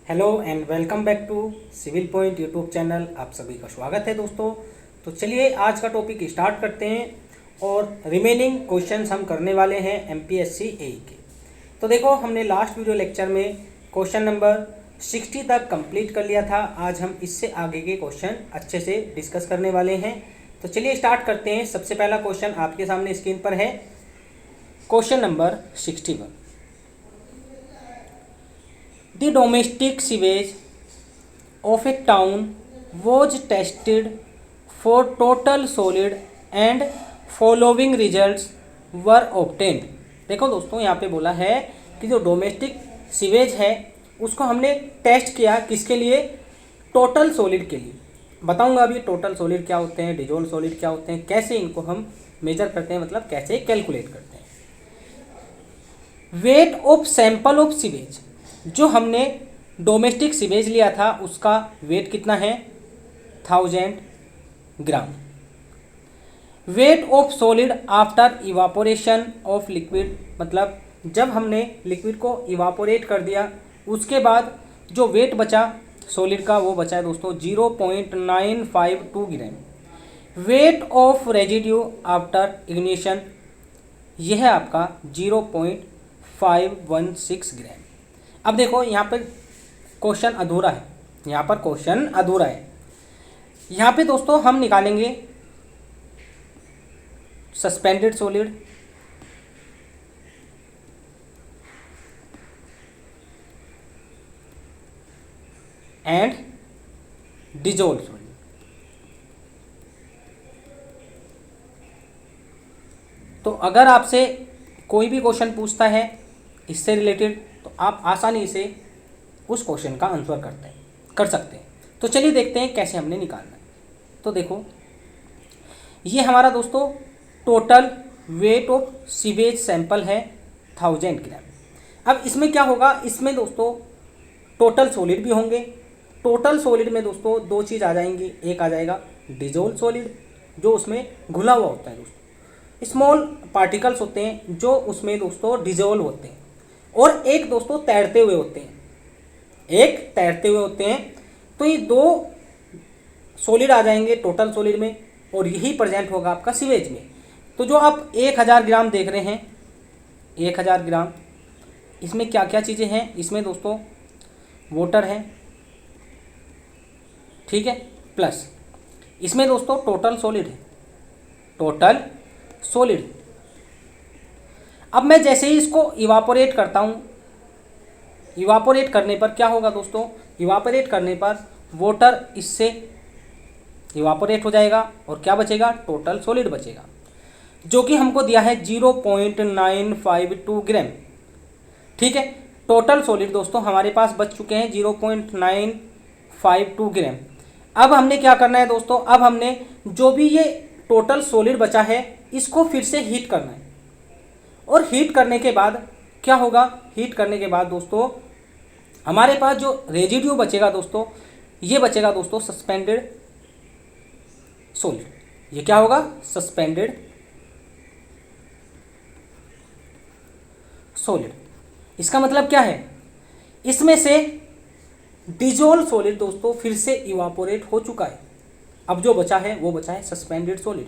Hello and welcome back to civil point YouTube channel. आप सभी का स्वागत है दोस्तों। तो चलिए आज का टॉपिक स्टार्ट करते हैं और रिमेनिंग क्वेश्चंस हम करने वाले हैं एमपीएससी एई के। तो देखो हमने लास्ट वीडियो लेक्चर में क्वेश्चन नंबर 60 तक कंप्लीट कर लिया था। आज हम इससे आगे के क्वेश्चन अच्छे से डिस्कस करने वाले हैं। तो चलिए स्टार्ट करते हैं। सबसे पहला क्वेश्चन आपके सामने स्क्रीन पर है, question number 61। The domestic sewage of a town was tested for total solid and following results were obtained। देखो दोस्तों यहाँ पे बोला है कि जो डोमेस्टिक सीवेज है उसको हमने टेस्ट किया, किसके लिए? टोटल सॉलिड के लिए। बताऊंगा अभी टोटल सॉलिड क्या होते हैं, डिजोल्व सॉलिड क्या होते हैं, कैसे इनको हम मेजर करते हैं, मतलब कैसे कैलकुलेट करते हैं। Weight of sample of sewage, जो हमने डोमेस्टिक सीवेज लिया था उसका वेट कितना है? 1000 ग्राम। Weight of solid after evaporation of liquid, मतलब जब हमने लिक्विड को इवापोरेट कर दिया उसके बाद जो वेट बचा सॉलिड का वो बचा है दोस्तों 0.952 ग्राम। Weight of residue after ignition, यह है आपका 0.516 ग्राम। अब देखो यहाँ पर क्वेश्चन अधूरा है, यहाँ पर क्वेश्चन अधूरा है। यहाँ पे दोस्तों हम निकालेंगे suspended solid and dissolve solid. तो अगर आपसे कोई भी क्वेश्चन पूछता है इससे रिलेटेड तो आप आसानी से उस क्वेश्चन का आंसर कर सकते हैं। तो चलिए देखते हैं कैसे हमने निकालना है। तो देखो ये हमारा दोस्तों total weight of sewage sample है 1000 ग्राम। अब इसमें क्या होगा, इसमें दोस्तों टोटल सॉलिड भी होंगे। टोटल सॉलिड में दोस्तों दो चीज़ आ जाएंगी, एक आ जाएगा डिजोल्व सॉलिड जो उसमें घुला हुआ होता है दोस्तों, स्मॉल पार्टिकल्स होते हैं जो उसमें दोस्तों डिजोल्व होते हैं, और एक दोस्तों तैरते हुए होते हैं, एक तैरते हुए होते हैं। तो ये दो सॉलिड आ जाएंगे टोटल सॉलिड में और यही प्रेजेंट होगा आपका सीवेज में। तो जो आप 1000 ग्राम देख रहे हैं, 1000 ग्राम, इसमें क्या क्या चीज़ें हैं? इसमें दोस्तों वाटर है, ठीक है, प्लस इसमें दोस्तों टोटल सॉलिड है, टोटल सॉलिड। अब मैं जैसे ही इसको इवापोरेट करता हूँ, इवापोरेट करने पर क्या होगा दोस्तों? इवापोरेट करने पर वाटर इससे इवापोरेट हो जाएगा और क्या बचेगा? टोटल सॉलिड बचेगा, जो कि हमको दिया है 0.952 ग्राम। ठीक है, टोटल सॉलिड दोस्तों हमारे पास बच चुके हैं 0.952 ग्राम। अब हमने क्या करना है दोस्तों? अब हमने जो भी ये टोटल सॉलिड बचा है इसको फिर से हीट करना है, और हीट करने के बाद क्या होगा? हीट करने के बाद दोस्तों हमारे पास जो रेजिड्यू बचेगा दोस्तों, ये बचेगा दोस्तों सस्पेंडेड सॉलिड। ये क्या होगा? Suspended solid. इसका मतलब क्या है? इसमें से डिजोल्व सॉलिड दोस्तों फिर से इवापोरेट हो चुका है। अब जो बचा है वो बचा है सस्पेंडेड सॉलिड।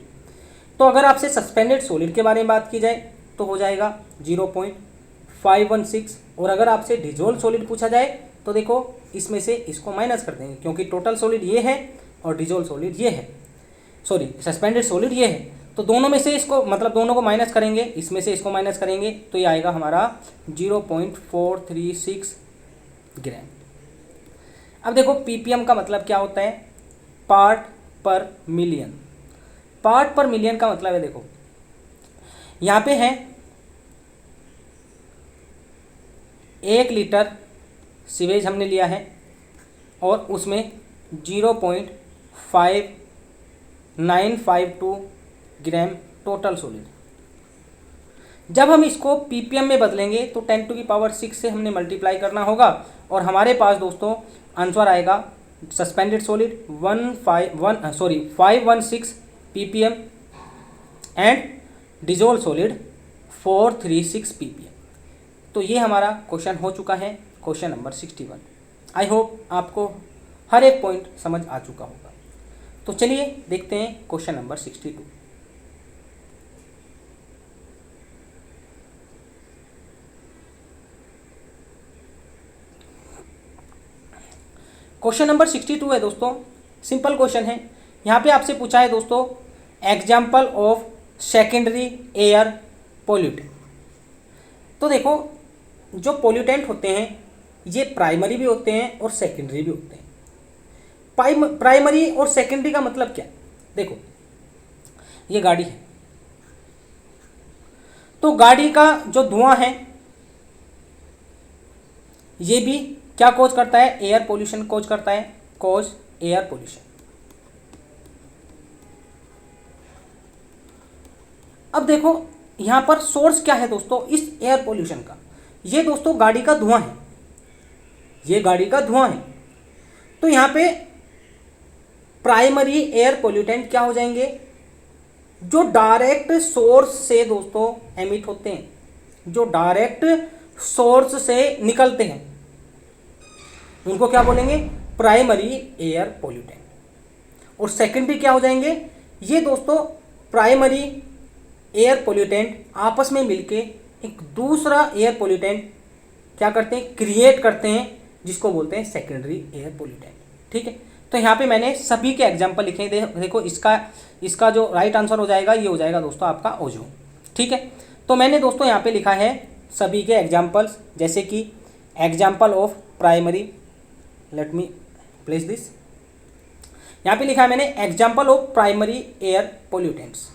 तो अगर आपसे सस्पेंडेड सॉलिड के बारे में बात की जाए तो हो जाएगा 0.516, और अगर आपसे डिजोल्व सॉलिड पूछा जाए तो देखो इसमें से इसको माइनस कर देंगे, क्योंकि टोटल सॉलिड ये है और डिजोल्व सॉलिड ये है, सॉरी सस्पेंडेड सॉलिड ये है। तो दोनों में से इसको, मतलब दोनों को माइनस करेंगे, इसमें से इसको माइनस करेंगे तो ये आएगा हमारा 0.436 ग्राम। अब देखो पीपीएम का मतलब क्या होता है? पार्ट पर मिलियन। पार्ट पर मिलियन का मतलब है, देखो यहाँ पे है 1 लीटर सीवेज हमने लिया है और उसमें 0.5952 ग्राम टोटल सॉलिड। जब हम इसको पीपीएम में बदलेंगे तो 10⁶ से हमने मल्टीप्लाई करना होगा, और हमारे पास दोस्तों आंसर आएगा suspended solid 516 ppm and dissolve solid 436 ppm. तो ये हमारा क्वेश्चन हो चुका है, क्वेश्चन नंबर 61। आई होप आपको हर एक पॉइंट समझ आ चुका होगा। तो चलिए देखते हैं क्वेश्चन नंबर 62। क्वेश्चन नंबर 62 है दोस्तों, सिंपल क्वेश्चन है। यहाँ पे आपसे पूछा है दोस्तों example of secondary air pollutant. तो देखो जो पोल्यूटेंट होते हैं ये प्राइमरी भी होते हैं और सेकेंडरी भी होते हैं। प्राइमरी और सेकेंडरी का मतलब क्या? देखो ये गाड़ी है, तो गाड़ी का जो धुआं है ये भी क्या कॉज करता है? एयर पोल्यूशन कॉज करता है, कॉज एयर पोल्यूशन। अब देखो यहां पर सोर्स क्या है दोस्तों इस एयर पोल्यूशन का? ये दोस्तों गाड़ी का धुआं है, ये गाड़ी का धुआं है। तो यहां पे प्राइमरी एयर पोल्यूटेंट क्या हो जाएंगे? जो डायरेक्ट सोर्स से दोस्तों एमिट होते हैं, जो डायरेक्ट सोर्स से निकलते हैं, उनको क्या बोलेंगे? Primary air pollutant. और सेकेंडरी क्या हो जाएंगे? ये दोस्तों प्राइमरी एयर पोल्यूटेंट आपस में मिलके एक दूसरा एयर पोल्यूटेंट क्या करते हैं? क्रिएट करते हैं, जिसको बोलते हैं सेकेंडरी एयर पोल्यूटेंट। ठीक है, तो यहाँ पे मैंने सभी के एग्जाम्पल लिखे हैं। देखो इसका जो राइट आंसर हो जाएगा ये हो जाएगा दोस्तों आपका ओजोन। ठीक है, तो मैंने दोस्तों यहाँ पे लिखा है सभी के एग्जाम्पल्स, जैसे कि example of primary, let me place this, यहाँ पे लिखा है मैंने example of primary air pollutants.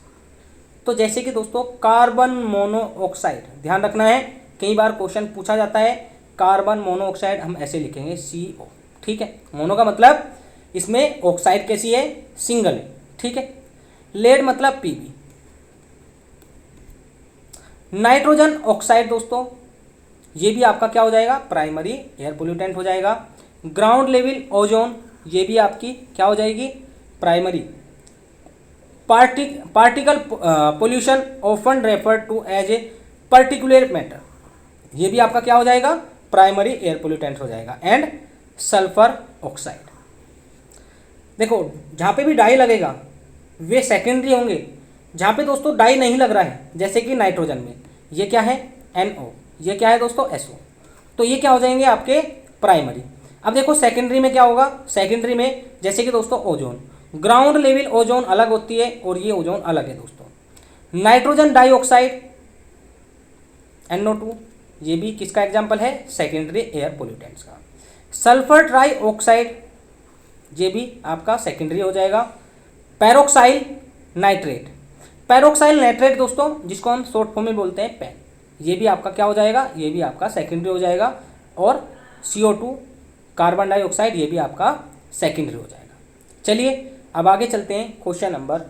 तो जैसे कि दोस्तों कार्बन मोनोऑक्साइड, ध्यान रखना है कई बार क्वेश्चन पूछा जाता है कार्बन मोनोऑक्साइड, हम ऐसे लिखेंगे CO। ठीक है, मोनो का मतलब इसमें ऑक्साइड कैसी है? सिंगल है। ठीक है, लेड मतलब Pb। नाइट्रोजन ऑक्साइड दोस्तों ये भी आपका क्या हो जाएगा? प्राइमरी एयर पोल्यूटेंट हो जाएगा। ग्राउंड लेवल ओजोन ये भी आपकी क्या हो जाएगी? Primary. Particle pollution often refer to as a particular matter, ये भी आपका क्या हो जाएगा? प्राइमरी एयर पोल्यूटेंट हो जाएगा। एंड सल्फर ऑक्साइड, देखो जहाँ पे भी डाई लगेगा वे सेकेंडरी होंगे। जहाँ पे दोस्तों डाई नहीं लग रहा है, जैसे कि नाइट्रोजन में ये क्या है? NO, ये क्या है दोस्तों? SO, तो ये क्या हो जाएंगे आपके? प्राइमरी। अब देखो सेकेंडरी में क्या होगा? सेकेंडरी में जैसे कि दोस्तों ओजोन, ग्राउंड लेवल ओजोन अलग होती है और ये ओजोन अलग है दोस्तों। नाइट्रोजन डाइऑक्साइड NO2 ये भी किसका एग्जाम्पल है? सेकेंडरी एयर पोल्यूटेंट्स का। सल्फर ट्राइऑक्साइड ये भी आपका सेकेंडरी हो जाएगा। पैरोक्साइल नाइट्रेट, पैरोक्साइल नाइट्रेट दोस्तों जिसको हम शॉर्ट फॉर्म में बोलते हैं पैन, ये भी आपका क्या हो जाएगा? ये भी आपका सेकेंडरी हो जाएगा। और CO2 कार्बन डाइऑक्साइड ये भी आपका सेकेंडरी हो जाएगा। चलिए अब आगे चलते हैं क्वेश्चन नंबर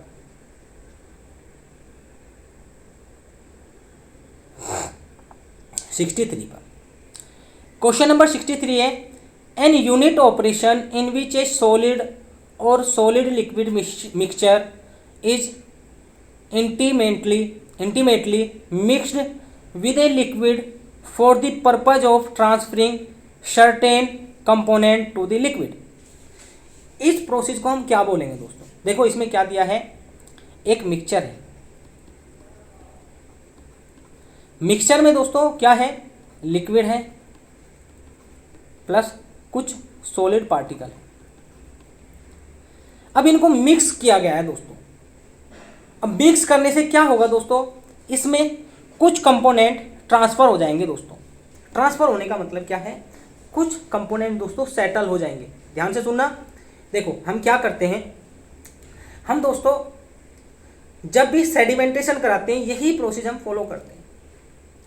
63 पर। क्वेश्चन नंबर 63 है an unit operation in which a solid और solid liquid mixture is intimately mixed with a liquid for the purpose of transferring certain component to the liquid। इस प्रोसेस को हम क्या बोलेंगे दोस्तों? देखो इसमें क्या दिया है? एक मिक्सचर है, मिक्सचर में दोस्तों क्या है? लिक्विड है प्लस कुछ सॉलिड पार्टिकल है। अब इनको मिक्स किया गया है दोस्तों। अब मिक्स करने से क्या होगा दोस्तों? इसमें कुछ कंपोनेंट ट्रांसफर हो जाएंगे दोस्तों। ट्रांसफर होने का मतलब क्या है? कुछ कंपोनेंट दोस्तों सेटल हो जाएंगे। ध्यान से सुनना, देखो हम क्या करते हैं, हम दोस्तों जब भी सेडिमेंटेशन कराते हैं यही प्रोसेस हम फॉलो करते हैं,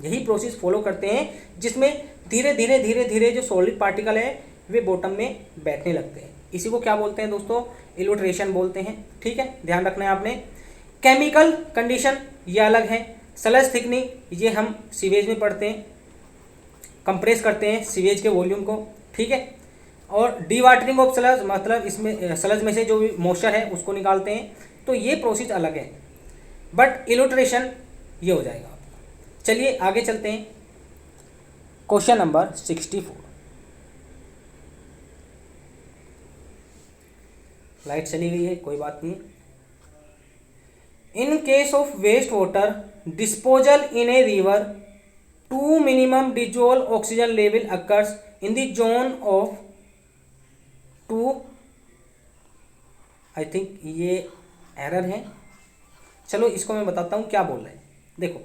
यही प्रोसेस फॉलो करते हैं जिसमें धीरे धीरे जो सॉलिड पार्टिकल है वे बॉटम में बैठने लगते हैं। इसी को क्या बोलते हैं दोस्तों? इल्यूट्रेशन बोलते हैं। ठीक है, ध्यान रखना है आपने। केमिकल कंडीशन ये अलग है। स्लज थिकनिंग ये हम सीवेज में पढ़ते हैं, कंप्रेस करते हैं सीवेज के वॉल्यूम को। ठीक है, और डीवाटरिंग ऑफ स्लज मतलब इसमें स्लज में से जो भी मॉइस्चर है उसको निकालते हैं। तो ये प्रोसेस अलग है, बट इल्यूट्रेशन ये हो जाएगा। चलिए आगे चलते हैं क्वेश्चन नंबर 64। लाइट चली गई है, कोई बात नहीं। In case of waste water disposal in a river, to minimum dissolve oxygen level occurs in the zone of to. I think ये एरर है, चलो इसको मैं बताता हूँ क्या बोल रहा है। देखो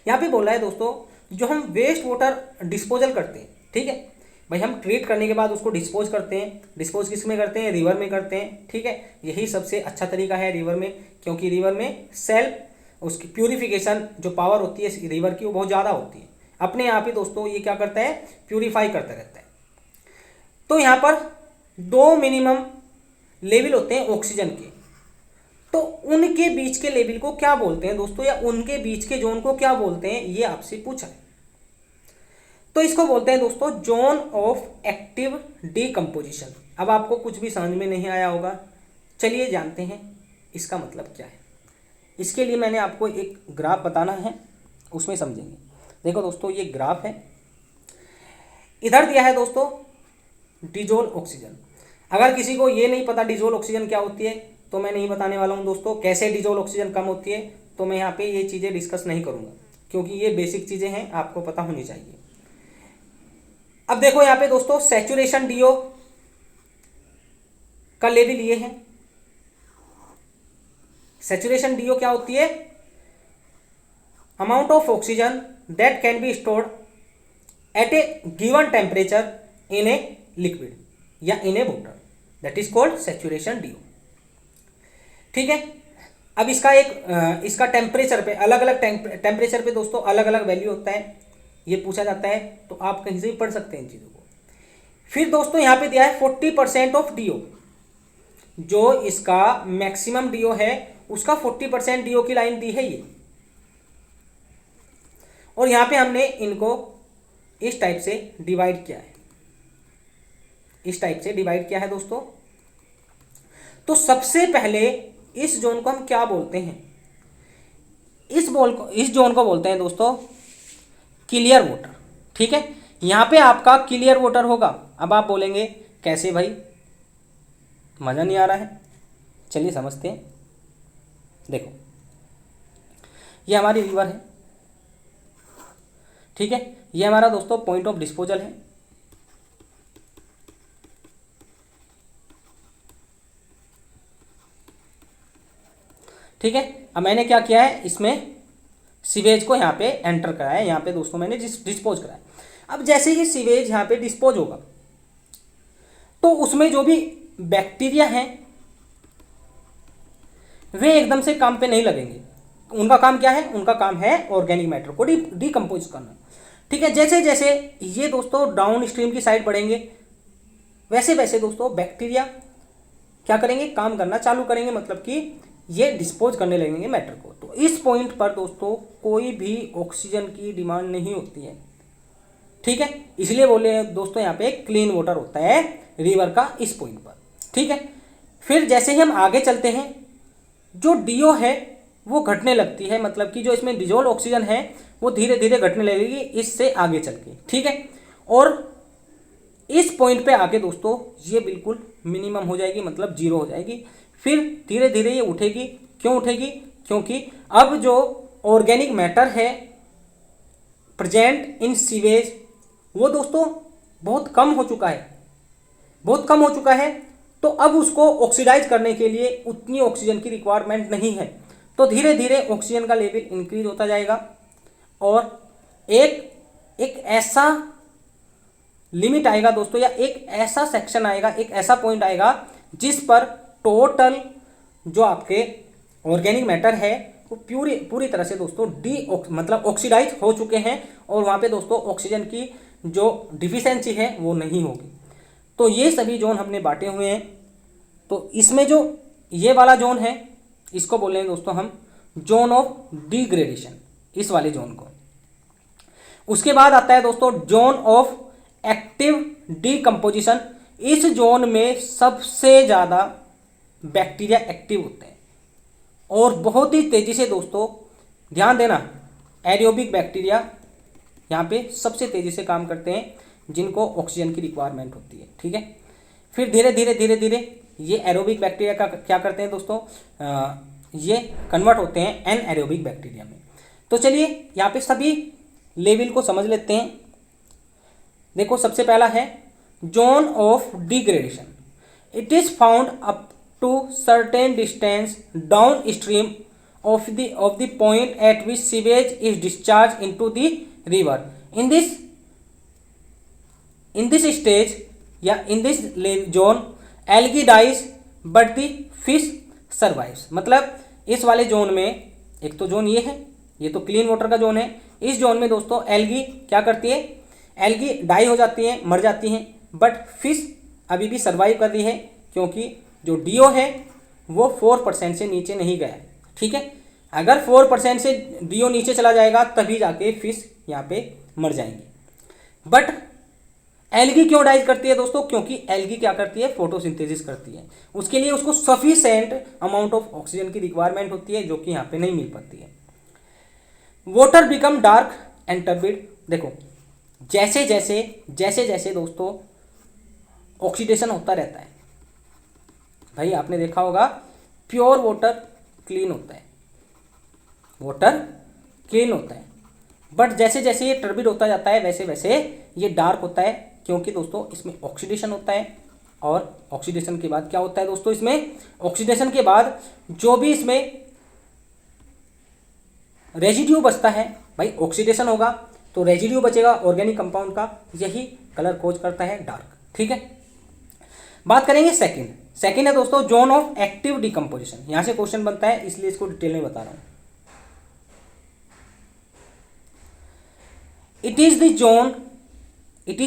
यहाँ पे बोल रहा है दोस्तों, जो हम वेस्ट वाटर डिस्पोजल करते हैं, ठीक है भाई, हम ट्रीट करने के बाद उसको डिस्पोज करते हैं। डिस्पोज किस में करते हैं? रिवर में करते हैं, ठीक है। यही सबसे अच्छा तरीका है रिवर में, क्योंकि रिवर में सेल्फ उसकी प्यूरिफिकेशन जो पावर होती है रिवर की वो बहुत ज़्यादा होती है। अपने आप ही दोस्तों ये क्या करता है? प्यूरिफाई करता रहता है। तो यहाँ पर 2 मिनिमम लेवल होते हैं ऑक्सीजन के, तो उनके बीच के लेवल को क्या बोलते हैं दोस्तों, या उनके बीच के जोन को क्या बोलते हैं, ये आपसे पूछा है। तो इसको बोलते हैं दोस्तों जोन ऑफ एक्टिव डीकम्पोजिशन। अब आपको कुछ भी समझ में नहीं आया होगा, चलिए जानते हैं इसका मतलब क्या है। इसके लिए मैंने आपको एक ग्राफ बताना है, उसमें समझेंगे। देखो दोस्तों ये ग्राफ है, इधर दिया है दोस्तों डिजोल्व ऑक्सीजन। अगर किसी को ये नहीं पता डिजोल्व ऑक्सीजन क्या होती है तो मैं नहीं बताने वाला हूँ दोस्तों। कैसे डिजोल्व ऑक्सीजन कम होती है तो मैं यहाँ पे ये चीज़ें डिस्कस नहीं करूँगा, क्योंकि ये बेसिक चीज़ें हैं, आपको पता होनी चाहिए। अब देखो यहाँ पे दोस्तों सैचुरेशन डीओ का लेवल ये है। सैचुरेशन डीओ क्या होती है? Amount of oxygen that can be stored at a given temperature in a liquid या in a water, that is called saturation DO, ठीक है। अब इसका टेम्परेचर पे अलग अलग टेम्परेचर पे दोस्तों अलग अलग वैल्यू होता है, ये पूछा जाता है, तो आप कहीं से भी पढ़ सकते हैं इन चीज़ों को। फिर दोस्तों यहाँ पे दिया है 40% ऑफ डीओ, जो इसका मैक्सिमम डीओ है उसका 40% डीओ की लाइन दी है ये। और यहाँ पे हमने इनको इस टाइप से डिवाइड किया है, इस टाइप से डिवाइड किया है दोस्तों। तो सबसे पहले इस जोन को हम क्या बोलते हैं? इस जोन को बोलते हैं दोस्तों क्लियर वाटर, ठीक है। यहाँ पे आपका क्लियर वाटर होगा। अब आप बोलेंगे कैसे भाई, मज़ा नहीं आ रहा है? चलिए समझते हैं। देखो ये हमारी रिवर है, ठीक है, ये हमारा दोस्तों पॉइंट ऑफ डिस्पोजल है। ठीक है, अब मैंने क्या किया है, इसमें सीवेज को यहाँ पे एंटर कराया है, यहाँ पे दोस्तों मैंने डिस्पोज कराया। अब जैसे ही सीवेज यहाँ पे डिस्पोज होगा तो उसमें जो भी बैक्टीरिया हैं वे एकदम से काम पे नहीं लगेंगे। उनका काम क्या है? उनका काम है ऑर्गेनिक मैटर को डिकम्पोज करना, ठीक है। जैसे जैसे ये दोस्तों डाउन स्ट्रीम की साइड बढ़ेंगे वैसे वैसे दोस्तों बैक्टीरिया क्या करेंगे? काम करना चालू करेंगे, मतलब कि ये डिस्पोज करने लगेंगे मैटर को। तो इस पॉइंट पर दोस्तों कोई भी ऑक्सीजन की डिमांड नहीं होती है, ठीक है। इसलिए बोले दोस्तों यहाँ पे क्लीन वाटर होता है रिवर का इस पॉइंट पर, ठीक है। फिर जैसे ही हम आगे चलते हैं जो डीओ है वो घटने लगती है, मतलब कि जो इसमें डिजोल्व ऑक्सीजन है वो धीरे धीरे घटने लगेगी इससे आगे चल के, ठीक है। और इस पॉइंट पे आके दोस्तों ये बिल्कुल मिनिमम हो जाएगी, मतलब 0 हो जाएगी। फिर धीरे धीरे ये उठेगी। क्यों उठेगी? क्योंकि अब जो ऑर्गेनिक मैटर है प्रेजेंट इन सीवेज वो दोस्तों बहुत कम हो चुका है, बहुत कम हो चुका है। तो अब उसको ऑक्सीडाइज करने के लिए उतनी ऑक्सीजन की रिक्वायरमेंट नहीं है, तो धीरे धीरे ऑक्सीजन का लेवल इंक्रीज होता जाएगा और एक ऐसा लिमिट आएगा दोस्तों, या एक ऐसा सेक्शन आएगा, एक ऐसा पॉइंट आएगा जिस पर टोटल जो आपके ऑर्गेनिक मैटर है वो पूरी तरह से दोस्तों मतलब ऑक्सीडाइज हो चुके हैं, और वहाँ पे दोस्तों ऑक्सीजन की जो डिफिशियंसी है वो नहीं होगी। तो ये सभी जोन हमने बांटे हुए हैं। तो इसमें जो ये वाला जोन है इसको बोल रहे हैं दोस्तों हम जोन ऑफ डिग्रेडेशन, इस वाले जोन को। उसके बाद आता है दोस्तों जोन ऑफ एक्टिव डीकम्पोजिशन। इस जोन में सबसे ज़्यादा बैक्टीरिया एक्टिव होते हैं और बहुत ही तेज़ी से दोस्तों, ध्यान देना, एरोबिक बैक्टीरिया यहाँ पे सबसे तेज़ी से काम करते हैं जिनको ऑक्सीजन की रिक्वायरमेंट होती है, ठीक है। फिर धीरे धीरे धीरे धीरे ये एरोबिक बैक्टीरिया का क्या करते हैं दोस्तों, ये कन्वर्ट होते हैं एनएरोबिक बैक्टीरिया में। तो चलिए यहाँ पे सभी लेवल को समझ लेते हैं। देखो सबसे पहला है zone of degradation. It is found up to certain distance down stream of the point at which sewage is discharged into the river. In this stage या in this zone algae dies but the fish survives। मतलब इस वाले zone में, एक तो zone ये है, ये तो क्लीन वाटर का जोन है। इस जोन में दोस्तों एल्गी क्या करती है, एल्गी डाई हो जाती है, मर जाती हैं, बट फिश अभी भी सर्वाइव कर रही है क्योंकि जो डीओ है वो 4% से नीचे नहीं गया। ठीक है, अगर 4% से डीओ नीचे चला जाएगा तभी जाके फिश यहाँ पे मर जाएंगी। बट एल्गी क्यों डाइज करती है दोस्तों, क्योंकि एल्गी क्या करती है, फोटोसिंथेसिस करती है। उसके लिए उसको सफिशिएंट अमाउंट ऑफ ऑक्सीजन की रिक्वायरमेंट होती है जो कि यहाँ पे नहीं मिल पाती है। Water become dark and turbid. देखो जैसे जैसे दोस्तों ऑक्सीडेशन होता रहता है, भाई आपने देखा होगा प्योर वाटर क्लीन होता है, वाटर क्लीन होता है, बट जैसे जैसे ये टर्बिड होता जाता है वैसे वैसे ये डार्क होता है, क्योंकि दोस्तों इसमें ऑक्सीडेशन होता है। और ऑक्सीडेशन के बाद क्या होता है दोस्तों, इसमें ऑक्सीडेशन के बाद जो भी इसमें रेजिड्यू बचता है, भाई ऑक्सीडेशन होगा तो रेजिड्यू बचेगा ऑर्गेनिक कंपाउंड का, यही कलर कोज करता है डार्क। ठीक है, बात करेंगे सेकंड है दोस्तों जोन ऑफ एक्टिव डिकम्पोजिशन। यहां से क्वेश्चन बनता है इसलिए इसको डिटेल में बता रहा हूं। It is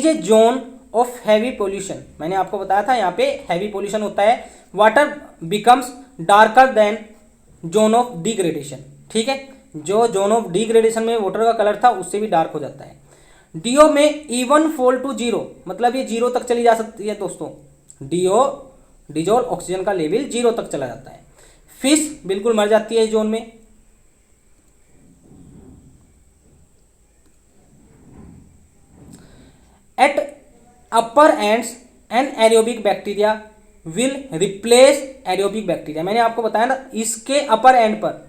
a zone of heavy pollution. मैंने आपको बताया था यहाँ पे हैवी पोल्यूशन होता है। Water becomes darker then zone of degradation. ठीक है, जो जोन ऑफ डिग्रेडेशन में वाटर का कलर था उससे भी डार्क हो जाता है। डीओ में इवन फॉल टू जीरो, मतलब ये जीरो तक चली जा सकती है दोस्तों। डीओ डिजोल्व ऑक्सीजन का लेवल जीरो तक चला जाता है। फिश बिल्कुल मर जाती है इस जोन में। At upper ends anaerobic bacteria will replace aerobic bacteria. मैंने आपको बताया ना, इसके अपर एंड पर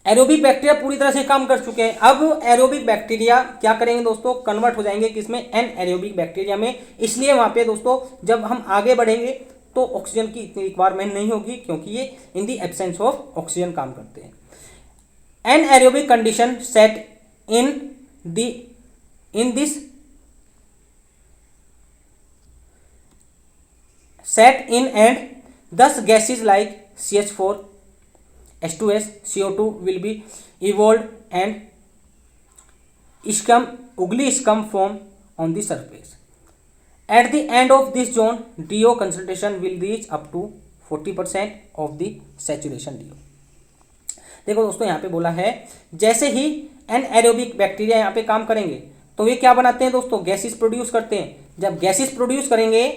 एरोबिक बैक्टीरिया पूरी तरह से काम कर चुके हैं। अब एरोबिक बैक्टीरिया क्या करेंगे दोस्तों, कन्वर्ट हो जाएंगे किसमें, एनएरोबिक बैक्टीरिया में। इसलिए वहां पे दोस्तों जब हम आगे बढ़ेंगे तो ऑक्सीजन की इतनी रिक्वायरमेंट नहीं होगी, क्योंकि ये इन दी एब्सेंस ऑफ ऑक्सीजन काम करते हैं। Anaerobic condition set in this set in and thus gases like CH4, H2S, CO2 will be evolved and ugly scum form on the surface. At the end of this zone, DO concentration will reach up to 40% of the saturation DO. देखो दोस्तों यहाँ पे बोला है जैसे ही anaerobic bacteria यहाँ पे काम करेंगे तो ये क्या बनाते हैं दोस्तों, गैसेस प्रोड्यूस करते हैं। जब गैसेस प्रोड्यूस करेंगे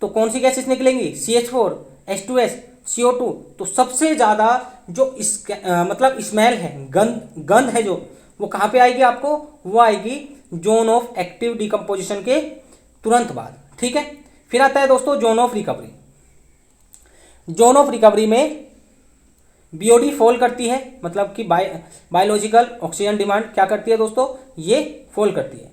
तो कौन सी गैसेस निकलेंगी, CH4, H2S, CO2। तो सबसे ज़्यादा जो मतलब स्मेल है, गंध है जो, वो कहाँ पे आएगी आपको, वो आएगी जोन ऑफ एक्टिव डिकम्पोजिशन के तुरंत बाद। ठीक है, फिर आता है दोस्तों zone of recovery. Zone of recovery में बीओडी फॉल करती है, मतलब कि बायोलॉजिकल ऑक्सीजन डिमांड क्या करती है दोस्तों, ये फॉल करती है।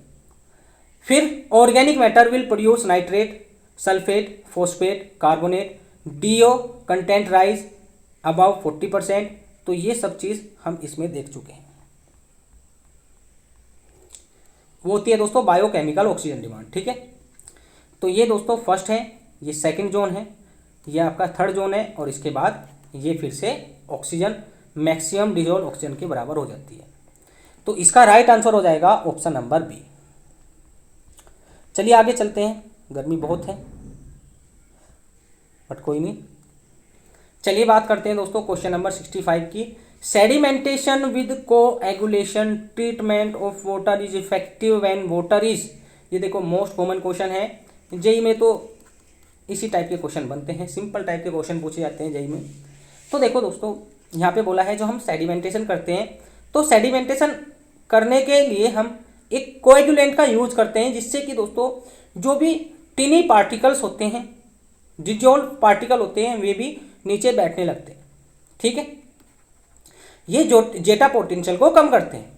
फिर organic matter will produce nitrate, sulphate, phosphate, carbonate, DO content rise about 40%। तो ये सब चीज़ हम इसमें देख चुके हैं। वो होती है दोस्तों बायोकेमिकल ऑक्सीजन डिमांड। ठीक है, तो ये दोस्तों फर्स्ट है, ये सेकंड जोन है, ये आपका थर्ड जोन है, और इसके बाद ये फिर से ऑक्सीजन मैक्सिमम डिजोल्व ऑक्सीजन के बराबर हो जाती है। तो इसका राइट आंसर हो जाएगा ऑप्शन नंबर बी। चलिए आगे चलते हैं, गर्मी बहुत है बट कोई नहीं। चलिए बात करते हैं दोस्तों क्वेश्चन नंबर 65 की। Sedimentation with coagulation treatment of water is effective when water is, ये देखो मोस्ट कॉमन क्वेश्चन है जेई में, तो इसी टाइप के क्वेश्चन बनते हैं, सिंपल टाइप के क्वेश्चन पूछे जाते हैं जेई में। तो देखो दोस्तों यहाँ पे बोला है जो हम सेडिमेंटेशन करते हैं, तो सेडिमेंटेशन करने के लिए हम एक कोएगुलेंट का यूज करते हैं, जिससे कि दोस्तों जो भी टिनी पार्टिकल्स होते हैं डिजोल्व पार्टिकल होते हैं वे भी नीचे बैठने लगते हैं। ठीक है, ये जो जेटा पोटेंशियल को कम करते हैं।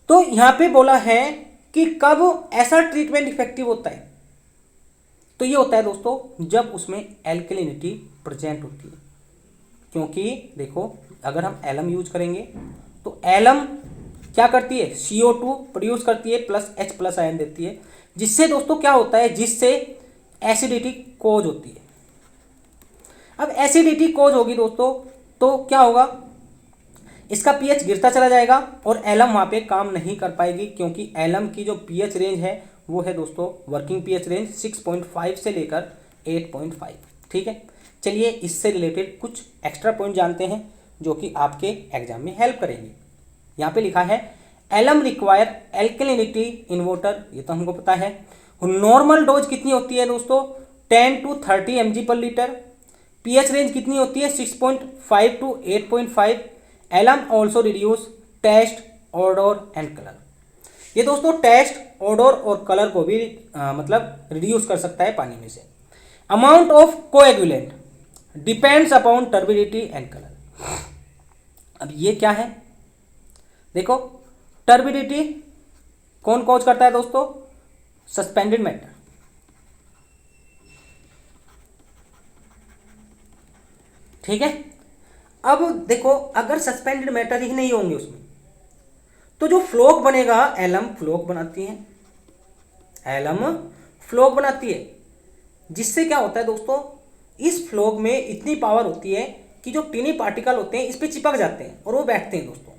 तो यहाँ पे बोला है कि कब ऐसा ट्रीटमेंट इफेक्टिव होता है, तो ये होता है दोस्तों जब उसमें एल्कलिनिटी प्रेजेंट होती है। क्योंकि देखो अगर हम एलम यूज करेंगे तो एलम क्या करती है, CO2 प्रोड्यूस करती है प्लस H+ आयन देती है, जिससे दोस्तों क्या होता है, जिससे एसिडिटी कोज होती है। अब एसिडिटी कोज होगी दोस्तों तो क्या होगा, इसका pH गिरता चला जाएगा और एलम वहाँ पे काम नहीं कर पाएगी, क्योंकि एलम की जो pH रेंज है वो है दोस्तों वर्किंग pH रेंज 6.5 से लेकर 8.5। ठीक है, चलिए इससे रिलेटेड कुछ एक्स्ट्रा पॉइंट जानते हैं जो कि आपके एग्जाम में हेल्प करेंगे। यहाँ पे लिखा है alum require alkalinity in water, ये तो हमको पता है। नॉर्मल डोज कितनी होती है दोस्तों, 10 to 30 mg पर लीटर। pH रेंज कितनी होती है, 6.5 to 8.5। Alum also reduce taste, odour and colour. ये दोस्तों टेस्ट, ऑडर और कलर को भी मतलब रिड्यूस कर सकता है पानी में से। Amount of coagulant depends upon turbidity and colour. अब ये क्या है, देखो टर्बिडिटी कौन कॉज करता है दोस्तों, सस्पेंडेड मैटर। ठीक है, अब देखो अगर सस्पेंडेड मैटर ही नहीं होंगे उसमें तो जो फ्लोक बनेगा, एलम फ्लोक बनाती है, एलम फ्लोक बनाती है, जिससे क्या होता है दोस्तों, इस फ्लोक में इतनी पावर होती है कि जो टीनी पार्टिकल होते हैं इस पे चिपक जाते हैं और वो बैठते हैं दोस्तों।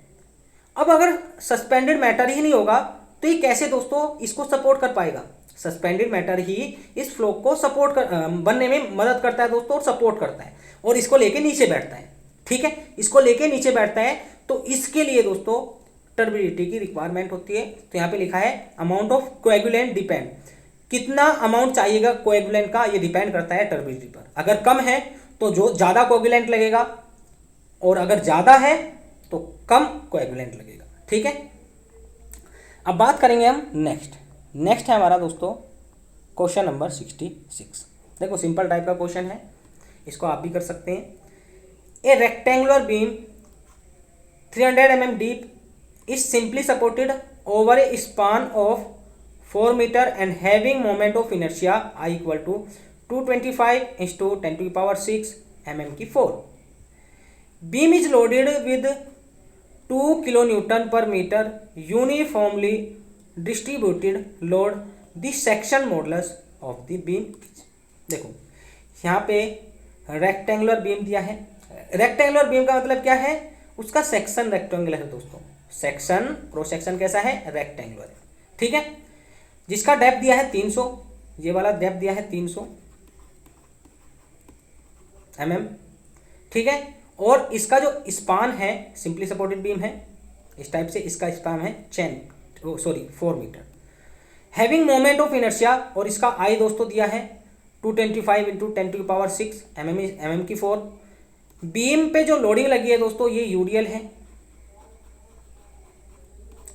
अब अगर सस्पेंडेड मैटर ही नहीं होगा तो ये कैसे दोस्तों इसको सपोर्ट कर पाएगा, सस्पेंडेड मैटर ही इस फ्लोक को सपोर्ट कर बनने में मदद करता है दोस्तों और सपोर्ट करता है और इसको लेके नीचे बैठता है। ठीक है, इसको लेके नीचे बैठता है, तो इसके लिए दोस्तों टर्बिडिटी की रिक्वायरमेंट होती है। तो यहाँ पे लिखा है अमाउंट ऑफ कोएगुलेंट डिपेंड, कितना अमाउंट चाहिएगा कोएगुलेंट का, ये डिपेंड करता है टर्बिडिटी पर। अगर कम है तो जो ज़्यादा कोएगुलेंट लगेगा और अगर ज़्यादा है तो कम कोएगुलेंट लगेगा। ठीक है, अब बात करेंगे हम नेक्स्ट है हमारा दोस्तों क्वेश्चन नंबर 66। देखो सिंपल टाइप का क्वेश्चन है, इसको आप भी कर सकते हैं। ए rectangular beam 300 mm deep is simply supported over a span of 4 meter and having moment of inertia I equal to 225 into 10 to the power 6 mm की 4. Beam is loaded with 2 kilonewton per meter uniformly distributed load. The section modulus of the beam is, देखो यहाँ पे rectangular beam दिया है। Rectangular beam का मतलब क्या है, उसका सेक्शन रेक्टेंगुलर है दोस्तों, सेक्शन क्रॉस सेक्शन कैसा है, रेक्टेंगुलर है। ठीक है, जिसका डेप्थ दिया है 300, ये वाला डेप्थ दिया है 300 mm। ठीक है, और इसका जो स्पान है सिंपली सपोर्टेड बीम है इस टाइप से, इसका स्पान है 4 metre. Having moment of inertia, और इसका आई दोस्तों दिया है 225 into 10 to the power 6 mm की 4। बीम पे जो लोडिंग लगी है दोस्तों ये यूडीएल है,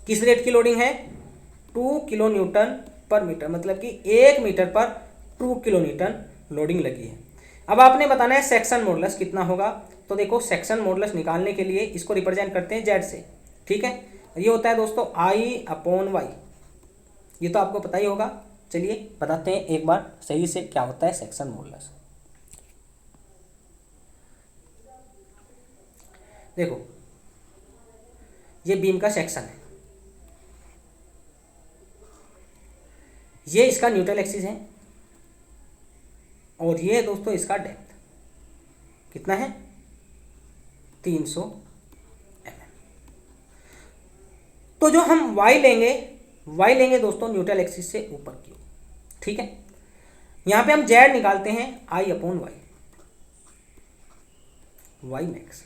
किस रेट की लोडिंग है, 2 किलो न्यूटन पर मीटर, मतलब कि 1 मीटर पर 2 किलो न्यूटन लोडिंग लगी है। अब आपने बताना है सेक्शन मॉडुलस कितना होगा, तो देखो सेक्शन मॉडुलस निकालने के लिए इसको रिप्रेजेंट करते हैं जेड से। ठीक है, ये होता है दोस्तों I/Y, ये तो आपको पता ही होगा। चलिए बताते हैं एक बार सही से क्या होता है सेक्शन मॉडुलस। देखो ये बीम का सेक्शन है, ये इसका न्यूट्रल एक्सिस है और ये दोस्तों इसका डेप्थ कितना है 300 mm। तो जो हम y लेंगे दोस्तों न्यूट्रल एक्सिस से ऊपर की। ठीक है, यहां पे हम z निकालते हैं I/Y, y मैक्स।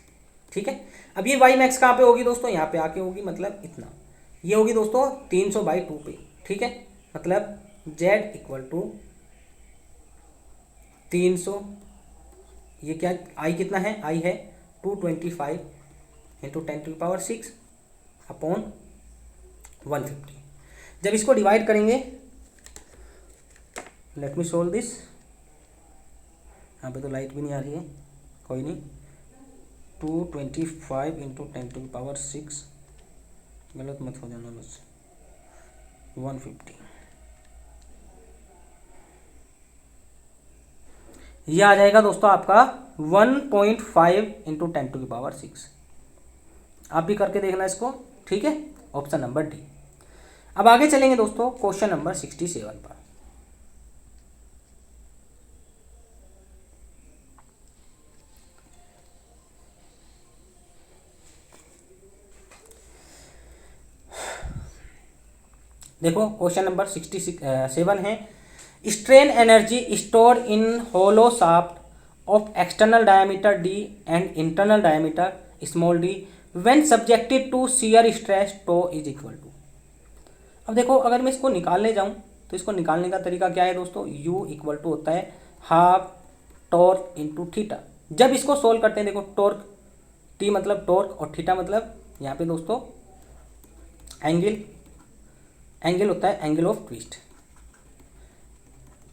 ठीक है, अब ये y मैक्स कहाँ पे होगी दोस्तों, यहाँ पे आके होगी, मतलब इतना, ये होगी दोस्तों 300/2 पे। ठीक है, मतलब z इक्वल टू 300, ये क्या I कितना है, I है 225 into 10 to the power 6 upon 150। जब इसको डिवाइड करेंगे, लेट मी सोल्व दिस, यहाँ पे तो लाइट भी नहीं आ रही है, कोई नहीं। 225 इंटू 10⁶, गलत मत हो जाना बस, 150। ये आ जाएगा दोस्तों आपका 1.5 इंटू 10⁶। आप भी करके देखना इसको, ठीक है। Option number D. अब आगे चलेंगे दोस्तों क्वेश्चन नंबर 67 पर। देखो क्वेश्चन नंबर 67 है, strain energy store in hollow shaft of external diameter d and internal diameter small d when subjected to shear stress tau is equal to. अब देखो अगर मैं इसको निकालने जाऊं तो इसको निकालने का तरीका क्या है दोस्तों, u इक्वल टू होता है हाफ टॉर्क इंटू थीटा। जब इसको सोल्व करते हैं, देखो टॉर्क, t मतलब टॉर्क और थीटा मतलब यहाँ पे दोस्तों एंगल होता है एंगल ऑफ ट्विस्ट,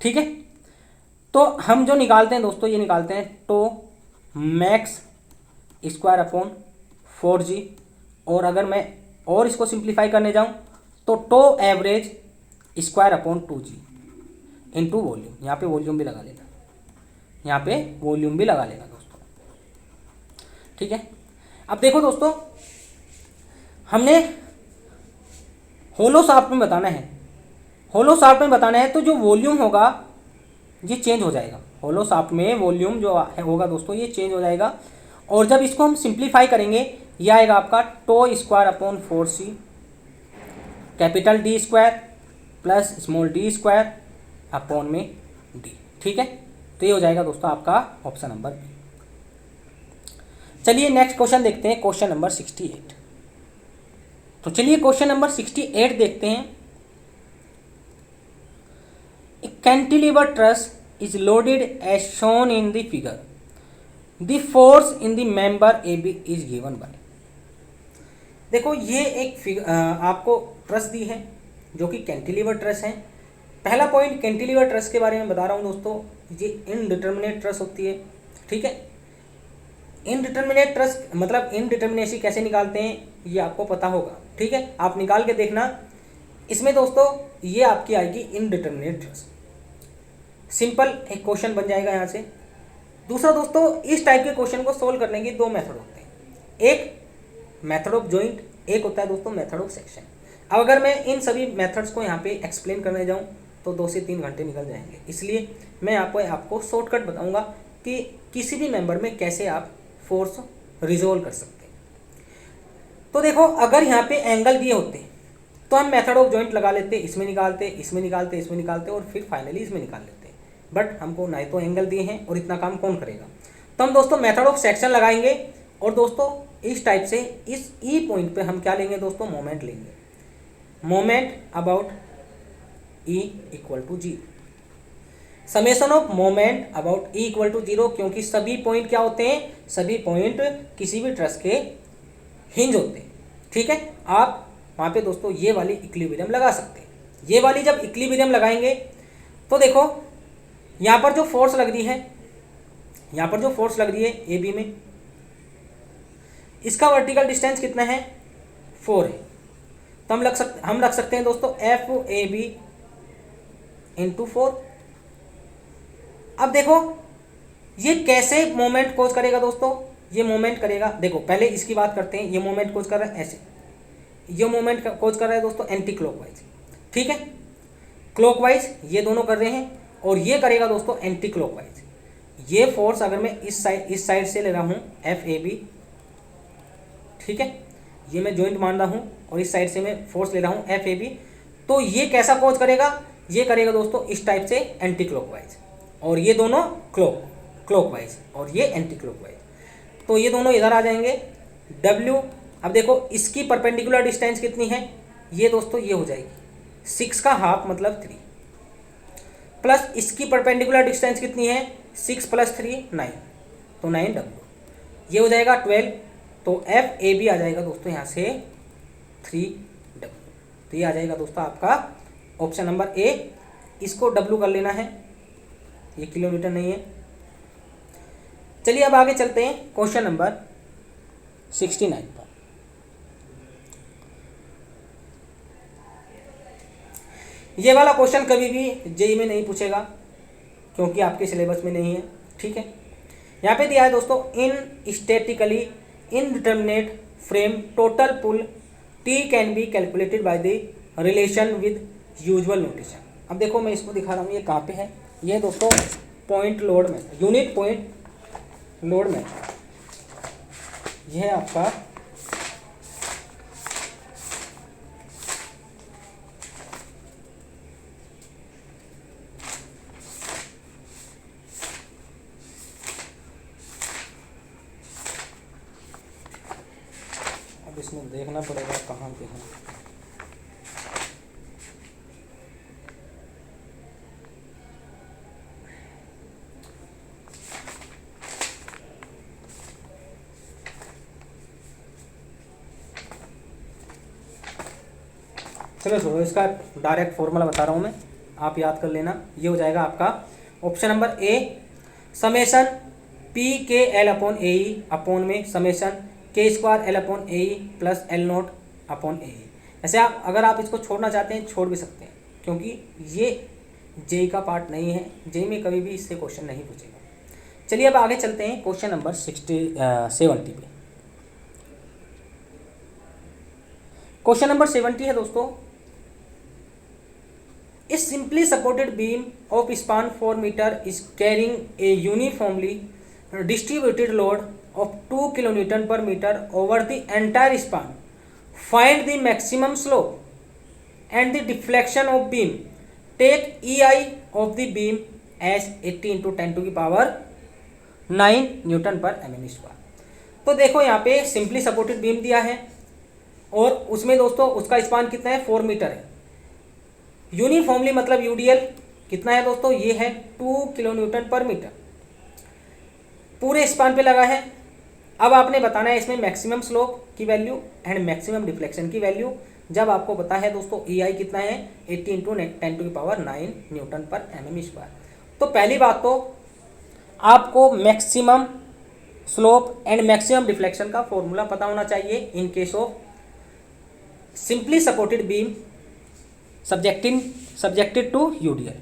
ठीक है। तो हम जो निकालते हैं दोस्तों, ये निकालते हैं to max square upon 4g, और अगर मैं और इसको सिंप्लीफाई करने जाऊं तो tau average square upon 2g into volume. यहाँ पे वॉल्यूम भी लगा लेना, यहाँ पे वॉल्यूम भी लगा लेना दोस्तों, ठीक है। अब देखो दोस्तों, हमने होलो शाफ्ट में बताना है, होलो शाफ्ट में बताना है तो जो वॉल्यूम होगा ये चेंज हो जाएगा। होलो शाफ्ट में वॉल्यूम जो होगा दोस्तों ये चेंज हो जाएगा, और जब इसको हम सिंप्लीफाई करेंगे ये आएगा आपका tau square upon 4c capital D square plus small D square upon में डी, ठीक है। तो ये हो जाएगा दोस्तों आपका ऑप्शन नंबर बी। चलिए नेक्स्ट क्वेश्चन देखते हैं, क्वेश्चन नंबर 68। तो चलिए क्वेश्चन नंबर 68 देखते हैं। A cantilever truss is loaded as shown in the figure. The force in the member AB is given by। देखो ये एक आपको ट्रस दी है जो कि कैंटिलीवर ट्रस है। पहला पॉइंट कैंटिलीवर ट्रस के बारे में बता रहा हूँ दोस्तों, ये इनडिटर्मिनेट ट्रस होती है, ठीक है। इनडिटर्मिनेट ट्रस मतलब इनडिटर्मिनेसी कैसे निकालते हैं ये आपको पता होगा, ठीक है। आप निकाल के देखना, इसमें दोस्तों ये आपकी आएगी इनडिटर्मिनेट ट्रस। सिंपल एक क्वेश्चन बन जाएगा यहाँ से। दूसरा दोस्तों, इस टाइप के क्वेश्चन को सोल्व करने के दो मेथड होते हैं, एक मेथड ऑफ जॉइंट, एक होता है दोस्तों मेथड ऑफ सेक्शन। अब अगर मैं इन सभी मेथड्स को यहाँ पे एक्सप्लेन करने जाऊँ तो 2 से 3 घंटे निकल जाएंगे, इसलिए मैं आपको शॉर्टकट बताऊँगा कि किसी भी मेंबर में कैसे आप फोर्स रिजोल्व कर सकते हैं। तो देखो अगर यहाँ पे एंगल दिए होते तो हम मेथड ऑफ जॉइंट लगा लेते, इसमें निकालते, इसमें निकालते, इसमें निकालते और फिर फाइनली इसमें निकाल लेते। बट हमको ना तो एंगल दिए हैं और इतना काम कौन करेगा, तो हम दोस्तों मेथड ऑफ सेक्शन लगाएंगे। और दोस्तों इस टाइप से इस ई पॉइंट पे हम क्या लेंगे दोस्तों, मोमेंट लेंगे, moment about E equal to 0, summation of moment about E equal to 0, क्योंकि सभी पॉइंट क्या होते हैं, सभी पॉइंट किसी भी ट्रस के हिंज होते हैं, ठीक है। आप वहाँ पे दोस्तों ये वाली इक्विलिब्रियम लगा सकते हैं। ये वाली जब इक्विलिब्रियम लगाएंगे तो देखो यहाँ पर जो फोर्स लग रही है, यहाँ पर जो फोर्स लग रही है ए बी में, इसका वर्टिकल डिस्टेंस कितना है, 4 है। तो हम रख सकते हैं दोस्तों एफ ए बी इंटू 4। अब देखो ये कैसे मोमेंट कोज करेगा दोस्तों, ये मोमेंट करेगा, देखो पहले इसकी बात करते हैं। ये मोमेंट कोज कर रहा है ऐसे, ये मोमेंट कोज कर रहा है दोस्तों एंटी क्लॉकवाइज, ठीक है। क्लॉकवाइज ये दोनों कर रहे हैं और ये करेगा दोस्तों एंटी क्लॉकवाइज। ये फोर्स अगर मैं इस साइड से ले रहा हूँ एफ ए बी, ठीक है, ये मैं जॉइंट मान रहा हूँ और इस साइड से मैं फोर्स ले रहा हूँ एफ ए बी, तो ये कैसा कोज करेगा, ये करेगा दोस्तों इस टाइप से एंटी क्लॉकवाइज, और ये दोनों क्लॉकवाइज और ये एंटी क्लॉकवाइज। तो ये दोनों इधर आ जाएंगे W। अब देखो इसकी परपेंडिकुलर डिस्टेंस कितनी है, ये दोस्तों ये हो जाएगी 6 का हाफ मतलब 3, प्लस इसकी परपेंडिकुलर डिस्टेंस कितनी है, 6 + 3 9, तो 9W, ये हो जाएगा 12। तो एफ ए बी आ जाएगा दोस्तों यहाँ से 3W। तो ये आ जाएगा दोस्तों आपका ऑप्शन नंबर ए। इसको W कर लेना है, ये किलोमीटर नहीं है, चलिए अब आगे चलते हैं क्वेश्चन नंबर 69 पर। ये वाला क्वेश्चन कभी भी जेई में नहीं पूछेगा क्योंकि आपके सिलेबस में नहीं है, ठीक है। यहाँ पे दिया है दोस्तों, in statically indeterminate frame total pull T can be calculated by the relation with usual notation. अब देखो मैं इसको दिखा रहा हूँ, ये कहाँ पे है, ये दोस्तों पॉइंट लोड में, यूनिट पॉइंट लोड में, यह है आपका अब इसमें देखना पड़ेगा कहाँ पे है। चलो छोड़ो, इसका डायरेक्ट फॉर्मूला बता रहा हूँ मैं, आप याद कर लेना। ये हो जाएगा आपका option number A, summation P K L upon A E upon में summation K square L upon A E plus L naught upon A E. ऐसे आप अगर आप इसको छोड़ना चाहते हैं छोड़ भी सकते हैं, क्योंकि ये जेई का पार्ट नहीं है, जेई में कभी भी इससे क्वेश्चन नहीं पूछेगा। चलिए अब आगे चलते हैं क्वेश्चन नंबर 70 पे। क्वेश्चन नंबर 70 है दोस्तों, A simply supported beam of span 4 meter is carrying a uniformly distributed load of 2 kN per meter over the entire span. Find the maximum slope and the deflection of beam. Take EI of the beam as 80 into 10 to the power 9 newton per mm square. तो देखो यहाँ पे simply supported beam दिया है और उसमें दोस्तों उसका स्पान कितना है, 4 मीटर है। यूनिफॉर्मली मतलब यूडीएल कितना है दोस्तों, ये है 2 किलो न्यूटन पर मीटर, पूरे स्पान पे लगा है। अब आपने बताना है इसमें मैक्सिमम स्लोप की वैल्यू एंड मैक्सिमम डिफ्लेक्शन की वैल्यू। जब आपको पता है दोस्तों EI कितना है, 80 into 10 to the power 9 newton per mm square. तो पहली बात तो आपको maximum slope and maximum deflection का फॉर्मूला पता होना चाहिए in case of simply supported beam subjected to UDL।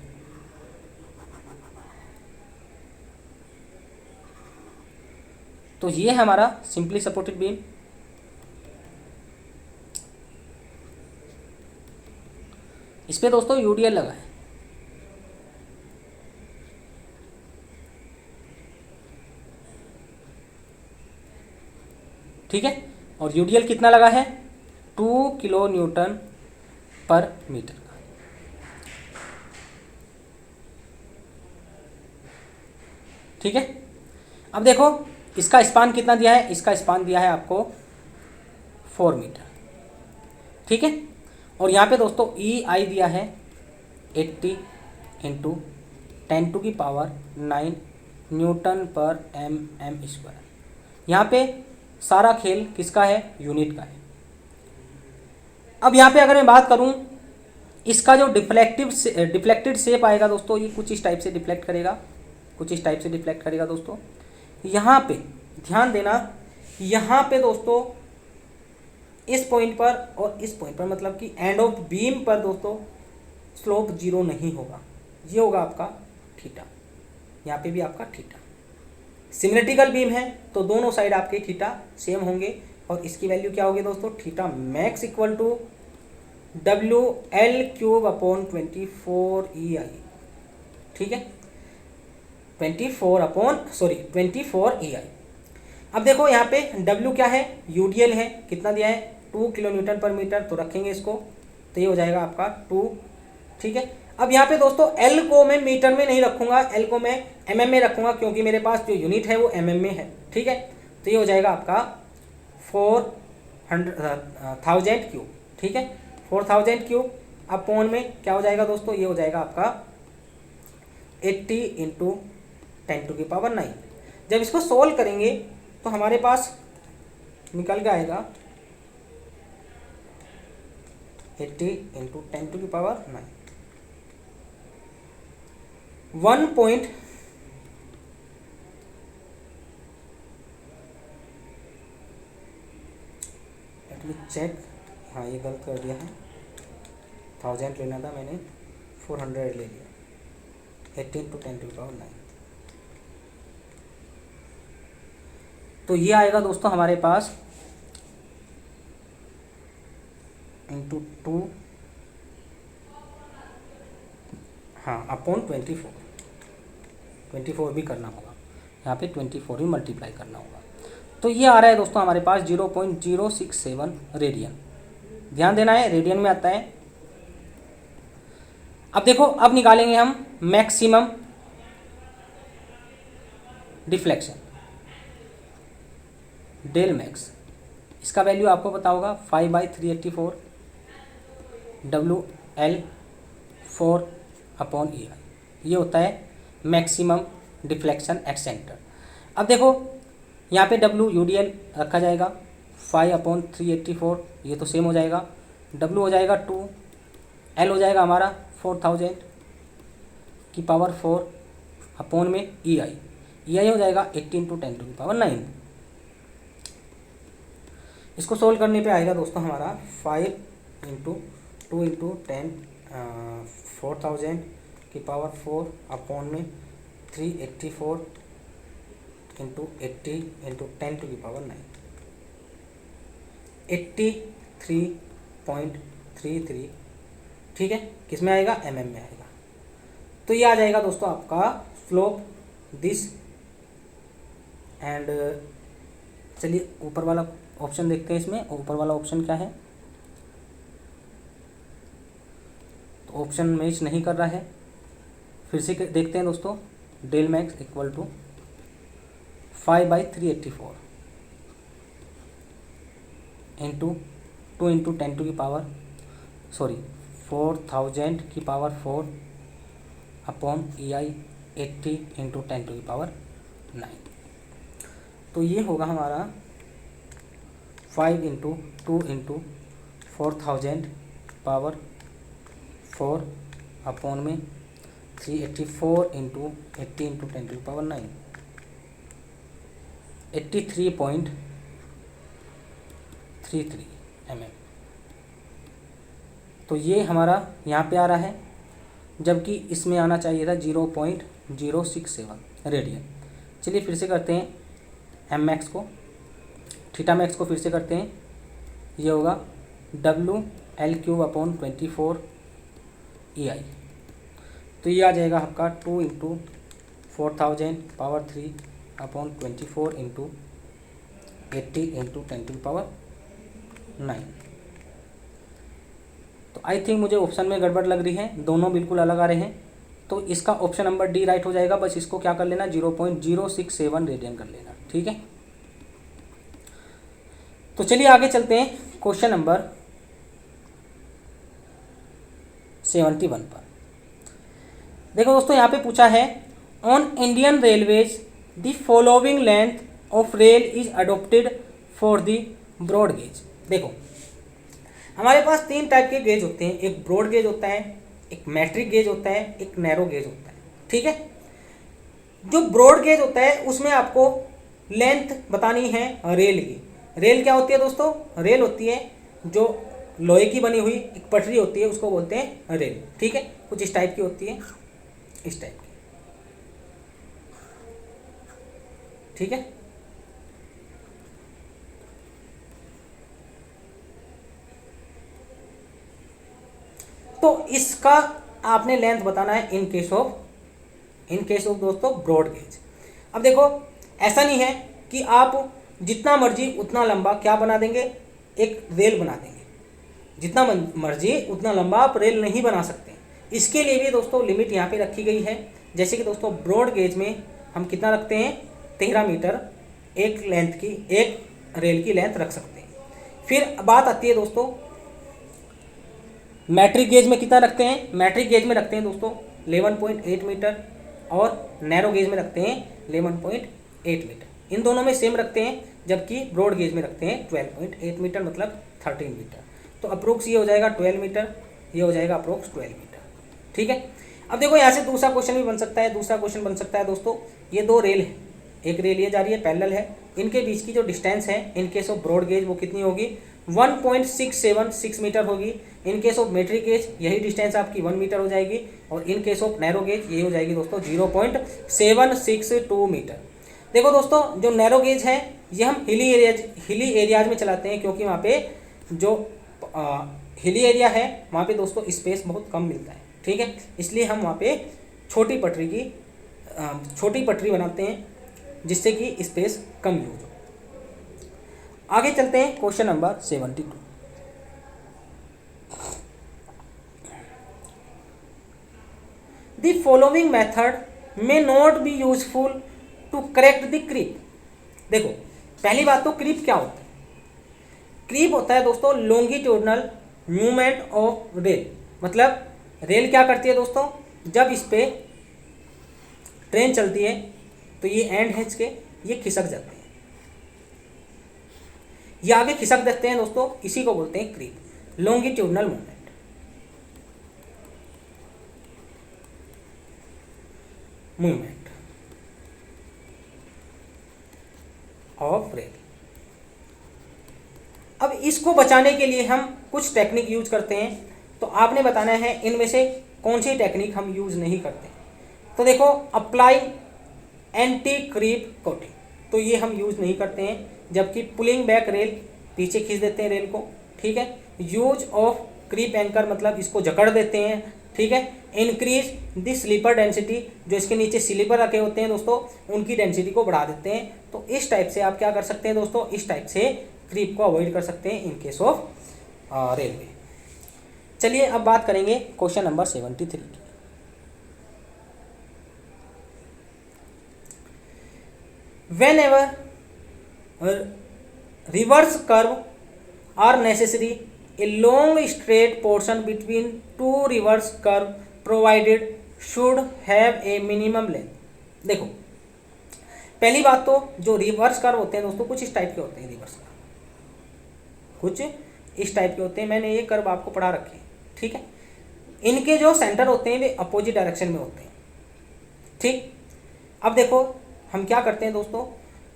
तो ये है हमारा सिंपली सपोर्टेड बीम। इस पे दोस्तों UDL लगा है, ठीक है, और UDL कितना लगा है, 2 किलो न्यूटन पर मीटर का। ठीक है, अब देखो इसका स्पान कितना दिया है, इसका स्पान दिया है आपको 4 मीटर, ठीक है। और यहाँ पे दोस्तों EI दिया है 80 इंटू 10 टू की power 9 newton per mm square. यहाँ पे सारा खेल किसका है, यूनिट का है। अब यहाँ पे अगर मैं बात करूँ, इसका जो डिफ्लेक्टेड शेप आएगा दोस्तों, ये कुछ इस टाइप से डिफ्लेक्ट करेगा, कुछ इस टाइप से डिफ्लेक्ट करेगा दोस्तों। यहाँ पे ध्यान देना, यहाँ पे दोस्तों इस पॉइंट पर और इस पॉइंट पर मतलब कि एंड ऑफ बीम पर दोस्तों स्लोप 0 नहीं होगा, ये होगा आपका थीटा, यहाँ पे भी आपका थीटा। सिमेट्रिकल बीम है तो दोनों साइड आपके थीटा सेम होंगे और इसकी वैल्यू क्या होगी दोस्तों, theta max equal to WL³ upon 24 EI, ठीक है, 24 EI। अब देखो यहाँ पे W क्या है, UDL है, कितना दिया है, 2 किलो न्यूटन पर मीटर, तो रखेंगे इसको, तो ये हो जाएगा आपका 2, ठीक है। अब यहाँ पे दोस्तों L को मैं मीटर में नहीं रखूँगा, L को मैं mm में रखूँगा क्योंकि मेरे पास जो यूनिट है वो mm में है, ठीक है। तो ये हो जाएगा आपका 4,000 क्यूब, ठीक है, 4,000 क्यूब अपॉन में क्या हो जाएगा दोस्तों, ये हो जाएगा आपका 80 इंटू 10 टू की पावर 9। जब इसको सोल्व करेंगे तो हमारे पास निकल के आएगा 80 इंटू 10 टू की पावर 9, 1.1 चेक, हाँ ये गलत कर दिया है, 1000 लेना था मैंने, 400 ले लिया। 18 × 10⁹। तो ये आएगा दोस्तों हमारे पास इंटू 2, हाँ अपॉन 24 भी करना होगा, यहाँ पे 24 भी मल्टीप्लाई करना होगा। तो ये आ रहा है दोस्तों हमारे पास 0.067 रेडियन। ध्यान देना है, रेडियन में आता है। अब देखो, अब निकालेंगे हम मैक्सिमम डिफ्लेक्शन, डेल मैक्स। इसका वैल्यू आपको पता होगा 5/384 WL4/EI, ये होता है मैक्सिमम डिफ्लेक्शन एट सेंटर। अब देखो यहाँ पे W UDL रखा जाएगा, 5/384, ये तो सेम हो जाएगा, W हो जाएगा 2, L हो जाएगा हमारा 4000 की पावर 4 अपॉन में EI हो जाएगा 18 × 10⁹। इसको सोल्व करने पे आएगा दोस्तों हमारा 5 × 2 × 10 4000 की पावर 4 अपॉन में 384 × 80 × 10⁹, 83.33, ठीक है, किस में आएगा, mm में आएगा। तो ये आ जाएगा दोस्तों आपका स्लोप दिस। एंड चलिए ऊपर वाला ऑप्शन देखते हैं। इसमें ऊपर वाला ऑप्शन क्या है, तो ऑप्शन मैच नहीं कर रहा है। फिर से देखते हैं दोस्तों, del max equal to 5/384 into 2 × 4000 की पावर 4 अपॉन EI 80 × 10⁹। तो ये होगा हमारा 5 × 2 × 4000 पावर 4 अपॉन में 384 × 80 × 10⁹, 83.33 mm। तो ये हमारा यहाँ पे आ रहा है, जबकि इसमें आना चाहिए था 0.067 रेडियन। चलिए फिर से करते हैं एम मैक्स को, थीटा मैक्स को फिर से करते हैं। ये होगा WL3/24 EI। तो ये आ जाएगा आपका 2 × 4000 पावर 3 अपॉन 24 × 80 × 10⁹। तो आई थिंक मुझे ऑप्शन में गड़बड़ लग रही है, दोनों बिल्कुल अलग आ रहे हैं। तो इसका ऑप्शन नंबर डी राइट हो जाएगा। बस इसको क्या कर लेना, 0.067 रेडियन कर लेना, ठीक है। तो चलिए आगे चलते हैं क्वेश्चन नंबर 71 पर। देखो दोस्तों, यहाँ पे पूछा है on Indian railways the following length of rail is adopted for the broad gauge. देखो हमारे पास 3 टाइप के गेज होते हैं, एक ब्रॉड गेज होता है, एक मैट्रिक गेज होता है, एक नैरो गेज होता है, ठीक है। जो ब्रॉड गेज होता है उसमें आपको लेंथ बतानी है रेल की। रेल क्या होती है दोस्तों, रेल होती है जो लोहे की बनी हुई एक पटरी होती है, उसको बोलते हैं रेल, ठीक है। कुछ इस टाइप की होती है, इस टाइप की, ठीक है। तो इसका आपने लेंथ बताना है इन केस ऑफ दोस्तों ब्रॉड गेज। अब देखो ऐसा नहीं है कि आप जितना मर्जी उतना लंबा क्या बना देंगे, एक रेल बना देंगे। जितना मर्जी उतना लंबा आप रेल नहीं बना सकते। इसके लिए भी दोस्तों लिमिट यहाँ पे रखी गई है। जैसे कि दोस्तों ब्रॉड गेज में हम कितना रखते हैं, 13 मीटर एक लेंथ की, एक रेल की लेंथ रख सकते हैं। फिर बात आती है दोस्तों मैट्रिक गेज में कितना रखते हैं। मैट्रिक गेज में रखते हैं दोस्तों 11.8 मीटर और नैरो गेज में रखते हैं 11.8 मीटर। इन दोनों में सेम रखते हैं, जबकि ब्रॉड गेज में रखते हैं 12.8 मीटर, मतलब 13 मीटर। तो अप्रोक्स ये हो जाएगा 12 मीटर, ये हो जाएगा अप्रोक्स 12 मीटर, ठीक है। अब देखो यहाँ से दूसरा क्वेश्चन भी बन सकता है। दूसरा क्वेश्चन बन सकता है दोस्तों, ये 2 रेल है, एक रेल ये जा रही है पैरेलल है, इनके बीच की जो डिस्टेंस है in case of broad gauge वो कितनी होगी, 1.676 मीटर होगी। In case of metric gauge यही डिस्टेंस आपकी 1 मीटर हो जाएगी, और in case of narrow gauge ये हो जाएगी दोस्तों 0.762 मीटर। देखो दोस्तों, जो नैरो गेज है ये हम हिली एरियाज में चलाते हैं, क्योंकि वहाँ पे जो हिली एरिया है वहाँ पे दोस्तों स्पेस बहुत कम मिलता है, ठीक है। इसलिए हम वहाँ पे छोटी पटरी बनाते हैं, जिससे कि स्पेस कम यूज हो। आगे चलते हैं question number 72। The following method may not be useful to correct the creep. देखो, पहली बात तो क्रीप क्या होता है? क्रीप होता है दोस्तों लॉन्गिट्यूडनल मूवमेंट ऑफ रेल। मतलब रेल क्या करती है दोस्तों, जब इस पे ट्रेन चलती है तो ये एंड हिंच के ये खिसक जाते हैं, ये आगे खिसक देते हैं दोस्तों, इसी को बोलते हैं creep, longitudinal movement of rail. अब इसको बचाने के लिए हम कुछ टेक्निक यूज करते हैं, तो आपने बताना है इनमें से कौन सी टेक्निक हम यूज नहीं करते। तो देखो, अप्लाई एंटी क्रीप कोटिंग, तो ये हम यूज नहीं करते हैं। जबकि पुलिंग बैक रेल, पीछे खींच देते हैं रेल को, ठीक है। यूज ऑफ क्रीप एंकर, मतलब इसको जकड़ देते हैं, ठीक है। इंक्रीज द स्लीपर डेंसिटी, जो इसके नीचे स्लीपर रखे होते हैं दोस्तों, उनकी डेंसिटी को बढ़ा देते हैं। तो इस टाइप से आप क्या कर सकते हैं दोस्तों, इस टाइप से क्रीप को अवॉइड कर सकते हैं इन केस ऑफ रेलवे। चलिए अब बात करेंगे क्वेश्चन नंबर 73 की। Whenever reverse curve are necessary, a long straight portion between two reverse curve provided should have a minimum length। देखो, पहली बात तो जो रिवर्स कर्व होते हैं दोस्तों, कुछ इस टाइप के होते हैं। रिवर्स कर्व कुछ इस टाइप के होते हैं, मैंने ये कर्व आपको पढ़ा रखे हैं, ठीक है। इनके जो सेंटर होते हैं वे अपोजिट डायरेक्शन में होते हैं, ठीक। अब देखो, हम क्या करते हैं दोस्तों,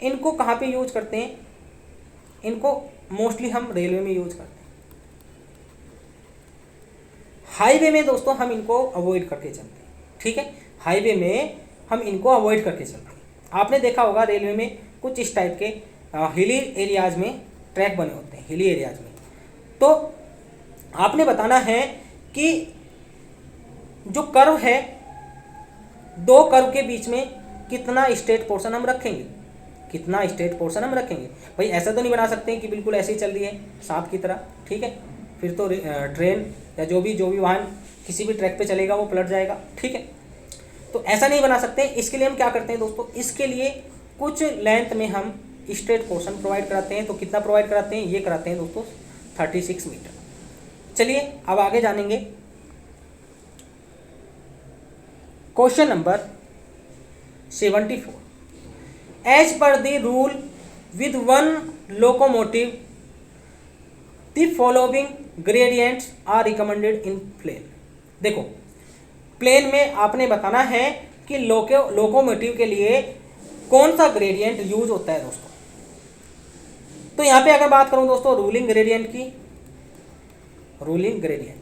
इनको कहाँ पे यूज करते हैं? इनको मोस्टली हम रेलवे में यूज करते हैं। हाईवे में दोस्तों हम इनको अवॉइड करके चलते हैं, ठीक है। हाईवे में हम इनको अवॉइड करके चलते हैं। आपने देखा होगा रेलवे में कुछ इस टाइप के हिली एरियाज में ट्रैक बने होते हैं, हिली एरियाज में। तो आपने बताना है कि जो कर्व है, दो कर्व के बीच में कितना स्ट्रेट पोर्शन हम रखेंगे, कितना स्ट्रेट पोर्शन हम रखेंगे। भाई ऐसा तो नहीं बना सकते हैं कि बिल्कुल ऐसे ही चल रही है सांप की तरह, ठीक है। फिर तो ट्रेन या जो भी वाहन किसी भी ट्रैक पे चलेगा वो पलट जाएगा, ठीक है। तो ऐसा नहीं बना सकते। इसके लिए हम क्या करते हैं दोस्तों, इसके लिए कुछ लेंथ में हम स्ट्रेट पोर्शन प्रोवाइड कराते हैं। तो कितना प्रोवाइड कराते हैं? ये कराते हैं दोस्तों 36 मीटर। चलिए अब आगे जानेंगे question number 74। As per the rule with one locomotive, the following gradients are recommended in plane। देखो, प्लेन में आपने बताना है कि लोकोमोटिव के लिए कौन सा ग्रेडियंट यूज होता है दोस्तों। तो यहाँ पे अगर बात करूँ दोस्तों रूलिंग ग्रेडियंट की, रूलिंग ग्रेडियंट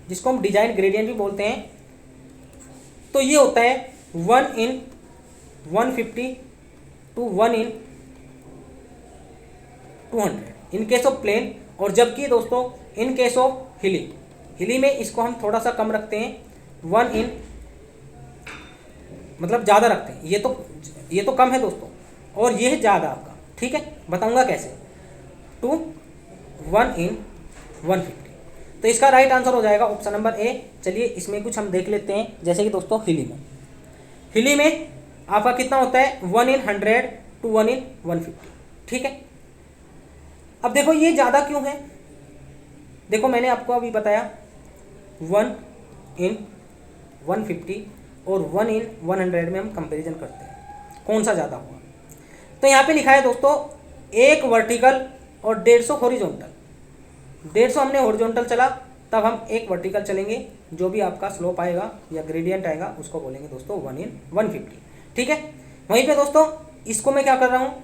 जिसको हम डिजाइन ग्रेडियंट भी बोलते हैं, तो ये होता है 1 in 150 to 1 in 200 in case of plain. और जबकि दोस्तों इन केस ऑफ हिली में इसको हम थोड़ा सा कम रखते हैं, 1 in मतलब ज़्यादा रखते हैं। ये तो कम है दोस्तों, और ये है ज़्यादा आपका, ठीक है। बताऊंगा कैसे, टू 1 in 150। तो इसका राइट आंसर हो जाएगा ऑप्शन नंबर ए। चलिए इसमें कुछ हम देख लेते हैं, जैसे कि दोस्तों हिली में आपका कितना होता है 1 in 100 to 1 in 150, ठीक है। अब देखो ये ज़्यादा क्यों है, देखो मैंने आपको अभी बताया 1 in 150 और 1 in 100 में हम कंपैरिजन करते हैं कौन सा ज़्यादा हुआ। तो यहाँ पे लिखा है दोस्तों एक वर्टिकल और 150 हॉरिजॉन्टल। 150 हमने हॉरिजॉन्टल चला, तब हम एक वर्टिकल चलेंगे, जो भी आपका स्लोप आएगा या ग्रेडियंट आएगा उसको बोलेंगे दोस्तों 1 in 150, ठीक है। वहीं पे दोस्तों इसको मैं क्या कर रहा हूँ,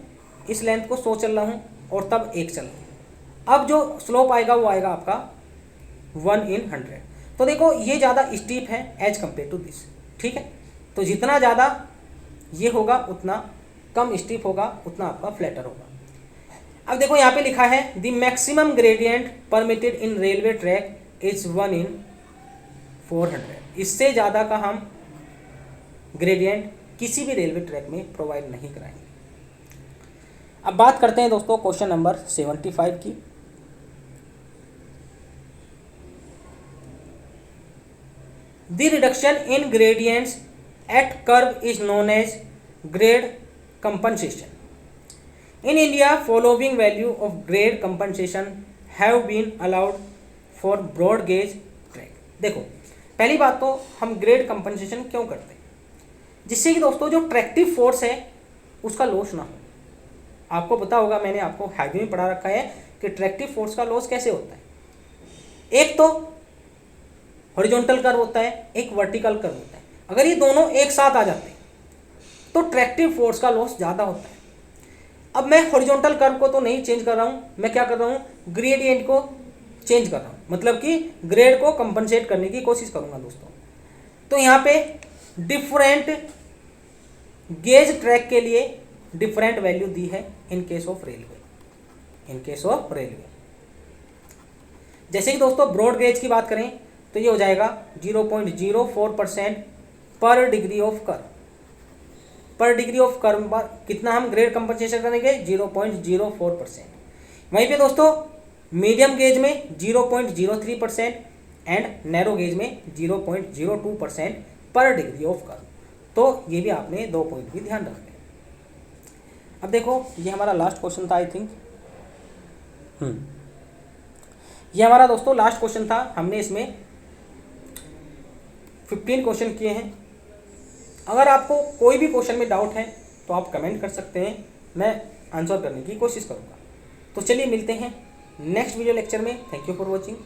इस लेंथ को 100 चल रहा हूँ और तब 1 चल रहा हूँ, अब जो स्लोप आएगा वो आएगा आपका 1/100। तो देखो ये ज़्यादा स्टीप है एज कम्पेयर टू दिस, ठीक है। तो जितना ज़्यादा ये होगा उतना कम स्टीप होगा, उतना आपका फ्लैटर होगा। अब देखो यहाँ पे लिखा है the maximum gradient permitted in railway track is 1/400। इससे ज़्यादा का हम ग्रेडियंट किसी भी रेलवे ट्रैक में प्रोवाइड नहीं कराएंगे। अब बात करते हैं दोस्तों क्वेश्चन नंबर 75 की। The reduction in gradients at curve is known as grade compensation. In India, following value of grade compensation have been allowed for broad gauge track। देखो पहली बात तो हम ग्रेड कंपनसेशन क्यों करते हैं, जिससे कि दोस्तों जो ट्रैक्टिव फोर्स है उसका लॉस ना हो। आपको पता होगा, मैंने आपको हाईवे में पढ़ा रखा है कि ट्रैक्टिव फोर्स का लॉस कैसे होता है। एक तो हॉरिजॉन्टल कर्व होता है, एक वर्टिकल कर्व होता है। अगर ये दोनों एक साथ आ जाते हैं तो ट्रैक्टिव फोर्स का लॉस ज़्यादा होता है। अब मैं हॉरिजॉन्टल कर्व को तो नहीं चेंज कर रहा हूँ, मैं क्या कर रहा हूँ, ग्रेडियंट को चेंज कर रहा हूँ, मतलब कि ग्रेड को कंपनसेट करने की कोशिश करूँगा दोस्तों। तो यहाँ पे डिफरेंट गेज ट्रैक के लिए डिफरेंट वैल्यू दी है in case of railway. In case of railway जैसे कि दोस्तों ब्रॉड गेज की बात करें तो ये हो जाएगा 0.04% पर डिग्री ऑफ कर्व। पर डिग्री ऑफ कर्व पर कितना हम ग्रेड कंपनसेशन करेंगे, 0.04%। वहीं पे दोस्तों मीडियम गेज में 0.03% एंड नैरो गेज में 0.02% पर डिग्री ऑफ कर्व। तो ये भी आपने 2 पॉइंट भी ध्यान रखने। अब देखो ये हमारा लास्ट क्वेश्चन था आई थिंक। ये हमारा दोस्तों लास्ट क्वेश्चन था। हमने इसमें 15 क्वेश्चन किए हैं। अगर आपको कोई भी क्वेश्चन में डाउट है तो आप कमेंट कर सकते हैं, मैं आंसर करने की कोशिश करूँगा। तो चलिए मिलते हैं नेक्स्ट वीडियो लेक्चर में। Thank you for watching.